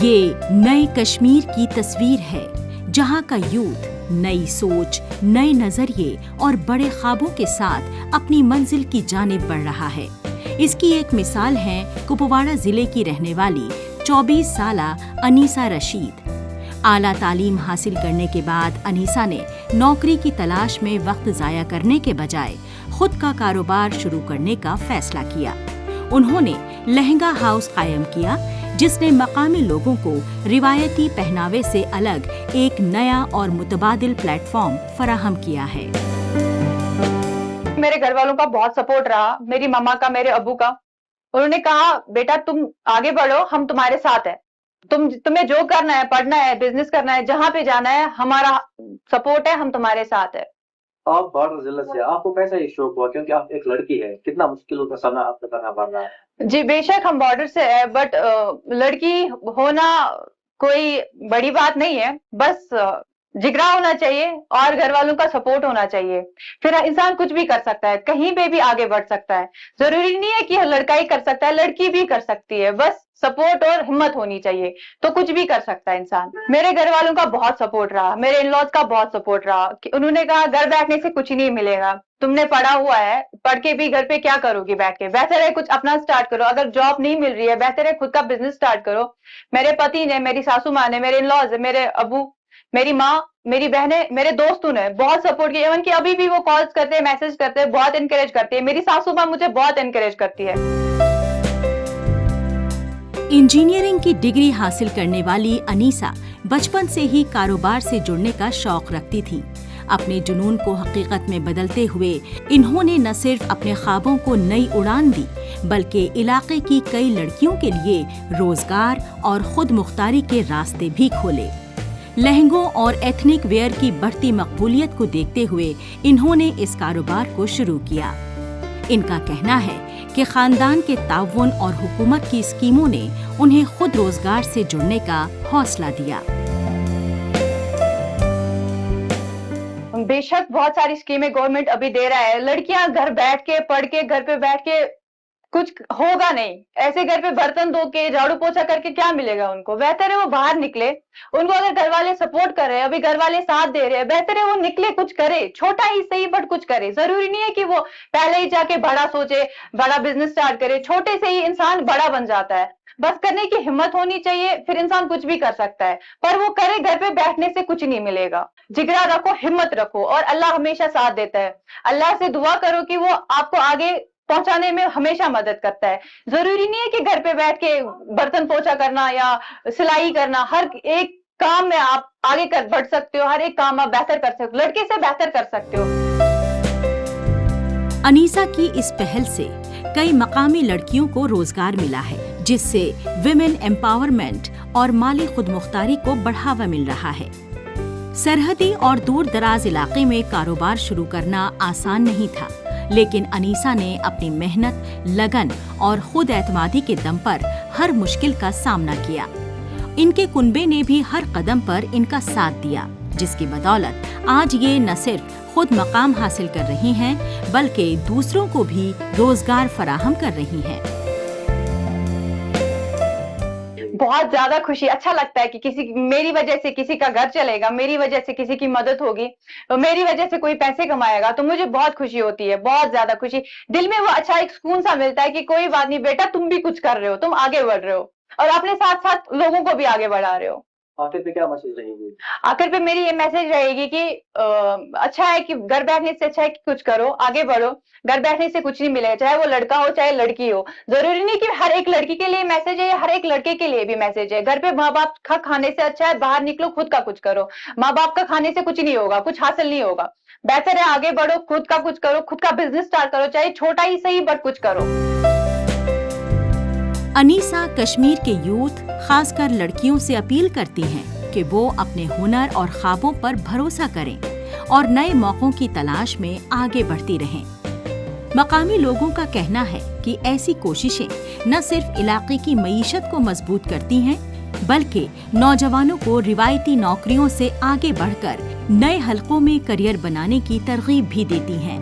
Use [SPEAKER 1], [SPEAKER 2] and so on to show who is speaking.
[SPEAKER 1] یہ نئے کشمیر کی تصویر ہے جہاں کا یوتھ نئی سوچ، نئے نظریے اور بڑے خوابوں کے ساتھ اپنی منزل کی جانب بڑھ رہا ہے۔ اس کی ایک مثال ہے کپواڑہ ضلع کی رہنے والی 24 سالہ انیسہ رشید۔ اعلیٰ تعلیم حاصل کرنے کے بعد انیسہ نے نوکری کی تلاش میں وقت ضائع کرنے کے بجائے خود کا کاروبار شروع کرنے کا فیصلہ کیا۔ انہوں نے لہنگا ہاؤس قائم کیا جس نے مقامی لوگوں کو روایتی پہناوے سے الگ ایک نیا اور متبادل پلیٹ فارم فراہم کیا ہے۔
[SPEAKER 2] میرے گھر والوں کا بہت سپورٹ رہا، میری ماما کا، میرے ابو کا۔ انہوں نے کہا بیٹا تم آگے بڑھو، ہم تمہارے ساتھ ہیں، تمہیں جو کرنا ہے، پڑھنا ہے، بزنس کرنا ہے، جہاں پہ جانا ہے، ہمارا سپورٹ ہے، ہم تمہارے ساتھ ہیں۔
[SPEAKER 3] آپ بارڈر ضلع سے، آپ کو کیسا یہ شوق ہوا؟ کیونکہ آپ ایک لڑکی ہے، کتنا مشکلوں کا سامنا آپ کو کرنا پڑ رہا ہے؟
[SPEAKER 2] جی بے شک ہم بارڈر سے ہے، بٹ لڑکی ہونا کوئی بڑی بات نہیں ہے، بس جگرا ہونا چاہیے اور گھر والوں کا سپورٹ ہونا چاہیے، پھر انسان کچھ بھی کر سکتا ہے، کہیں پہ بھی آگے بڑھ سکتا ہے۔ ضروری نہیں ہے کہ لڑکا ہی کر سکتا ہے، لڑکی بھی کر سکتی ہے، بس سپورٹ اور ہمت ہونی چاہیے تو کچھ بھی کر سکتا ہے انسان۔ میرے گھر والوں کا بہت سپورٹ رہا، میرے ان لاز کا بہت سپورٹ رہا کہ انہوں نے کہا گھر بیٹھنے سے کچھ نہیں ملے گا، تم نے پڑھا ہوا ہے، پڑھ کے بھی گھر پہ کیا کرو گی بیٹھ کے، بہتر ہے کچھ اپنا سٹارٹ کرو، اگر جاب نہیں مل رہی ہے بہتر ہے خود کا بزنس سٹارٹ کرو۔ میرے پتی نے، میری ساسو ماں نے، میرے ان لاز، میرے ابو، میری ماں، میری بہنیں، میرے دوستوں نے بہت سپورٹ کیا، ایون کہ ابھی بھی وہ کالز کرتے ہیں، میسج کرتے ہیں، بہت انکریج کرتی ہے، میری ساسو ماں مجھے بہت انکریج کرتی ہے۔
[SPEAKER 1] انجینئرنگ کی ڈگری حاصل کرنے والی انیسہ بچپن سے ہی کاروبار سے جڑنے کا شوق رکھتی تھی۔ اپنے جنون کو حقیقت میں بدلتے ہوئے انہوں نے نہ صرف اپنے خوابوں کو نئی اڑان دی بلکہ علاقے کی کئی لڑکیوں کے لیے روزگار اور خود مختاری کے راستے بھی کھولے۔ لہنگوں اور ایتھنک ویئر کی بڑھتی مقبولیت کو دیکھتے ہوئے انہوں نے اس کاروبار کو شروع کیا۔ ان کا کہنا ہے کہ خاندان کے تعاون اور حکومت کی اسکیموں نے انہیں خود روزگار سے جڑنے کا حوصلہ دیا۔
[SPEAKER 2] بے شک بہت ساری اسکیمیں گورنمنٹ ابھی دے رہا ہے، لڑکیاں گھر بیٹھ کے پڑھ کے گھر پہ بیٹھ کے کچھ ہوگا نہیں، ایسے گھر پہ برتن دھو کے جھاڑو پوچھا کر کے کیا ملے گا ان کو؟ بہتر ہے وہ باہر نکلے، ان کو اگر گھر والے سپورٹ کر رہے ہیں، ابھی گھر والے ساتھ دے رہے ہیں، بہتر ہے وہ نکلے، کچھ کرے، چھوٹا ہی صحیح بٹ کچھ کرے۔ ضروری نہیں ہے کہ وہ پہلے ہی جا کے بڑا سوچے، بڑا بزنس سٹارٹ کرے، چھوٹے سے ہی انسان بڑا بن جاتا ہے، بس کرنے کی ہمت ہونی چاہیے، پھر انسان کچھ بھی کر سکتا ہے، پر وہ کرے، گھر پہ بیٹھنے سے کچھ نہیں ملے گا۔ جگرا رکھو، ہمت رکھو، اور اللہ ہمیشہ ساتھ دیتا ہے۔ اللہ سے دعا کرو کہ وہ آپ کو آگے پہنچانے میں ہمیشہ مدد کرتا ہے۔ ضروری نہیں ہے کہ گھر پہ بیٹھ کے برتن پوچھا کرنا یا سلائی کرنا، ہر ایک کام میں آپ آگے بڑھ سکتے ہو، ہر ایک کام آپ بہتر کر سکتے ہو، لڑکے سے بہتر کر سکتے ہو۔
[SPEAKER 1] انیسہ کی اس پہل سے کئی مقامی لڑکیوں کو روزگار ملا ہے جس سے ویمن ایمپاورمنٹ اور مالی خود مختاری کو بڑھاوا مل رہا ہے۔ سرحدی اور دور دراز علاقے میں کاروبار شروع کرنا آسان نہیں تھا، لیکن انیسہ نے اپنی محنت، لگن اور خود اعتمادی کے دم پر ہر مشکل کا سامنا کیا۔ ان کے کنبے نے بھی ہر قدم پر ان کا ساتھ دیا، جس کی بدولت آج یہ نہ صرف خود مقام حاصل کر رہی ہیں بلکہ دوسروں کو بھی روزگار فراہم کر رہی ہیں۔
[SPEAKER 2] بہت زیادہ خوشی، اچھا لگتا ہے کہ میری وجہ سے کسی کا گھر چلے گا، میری وجہ سے کسی کی مدد ہوگی، میری وجہ سے کوئی پیسے کمائے گا، تو مجھے بہت خوشی ہوتی ہے، بہت زیادہ خوشی، دل میں وہ اچھا ایک سکون سا ملتا ہے کہ کوئی بات نہیں بیٹا، تم بھی کچھ کر رہے ہو، تم آگے بڑھ رہے ہو اور اپنے ساتھ ساتھ لوگوں کو بھی آگے بڑھا رہے ہو۔
[SPEAKER 3] آخر پہ کیا میسج رہے گی؟
[SPEAKER 2] آخر پہ میری یہ میسج رہے گی کہ اچھا ہے کہ گھر بیٹھنے سے اچھا ہے کہ کچھ کرو، آگے بڑھو، گھر بیٹھنے سے کچھ نہیں ملے گا، چاہے وہ لڑکا ہو چاہے لڑکی ہو۔ ضروری نہیں کہ ہر ایک لڑکی کے لیے میسج ہے یا ہر ایک لڑکے کے لیے بھی میسج ہے۔ گھر پہ ماں باپ کا کھانے سے اچھا ہے باہر نکلو، خود کا کچھ کرو، ماں باپ کا کھانے سے کچھ نہیں ہوگا، کچھ حاصل نہیں ہوگا، بہتر ہے آگے بڑھو، خود کا کچھ کرو، خود کا بزنس سٹارٹ کرو، چاہے چھوٹا ہی صحیح بٹ کچھ کرو۔
[SPEAKER 1] انیسہ کشمیر کے یوتھ، خاص کر لڑکیوں سے اپیل کرتی ہیں کہ وہ اپنے ہنر اور خوابوں پر بھروسہ کریں اور نئے موقعوں کی تلاش میں آگے بڑھتی رہیں۔ مقامی لوگوں کا کہنا ہے کہ ایسی کوششیں نہ صرف علاقے کی معیشت کو مضبوط کرتی ہیں بلکہ نوجوانوں کو روایتی نوکریوں سے آگے بڑھ کر نئے حلقوں میں کیریئر بنانے کی ترغیب بھی دیتی ہیں۔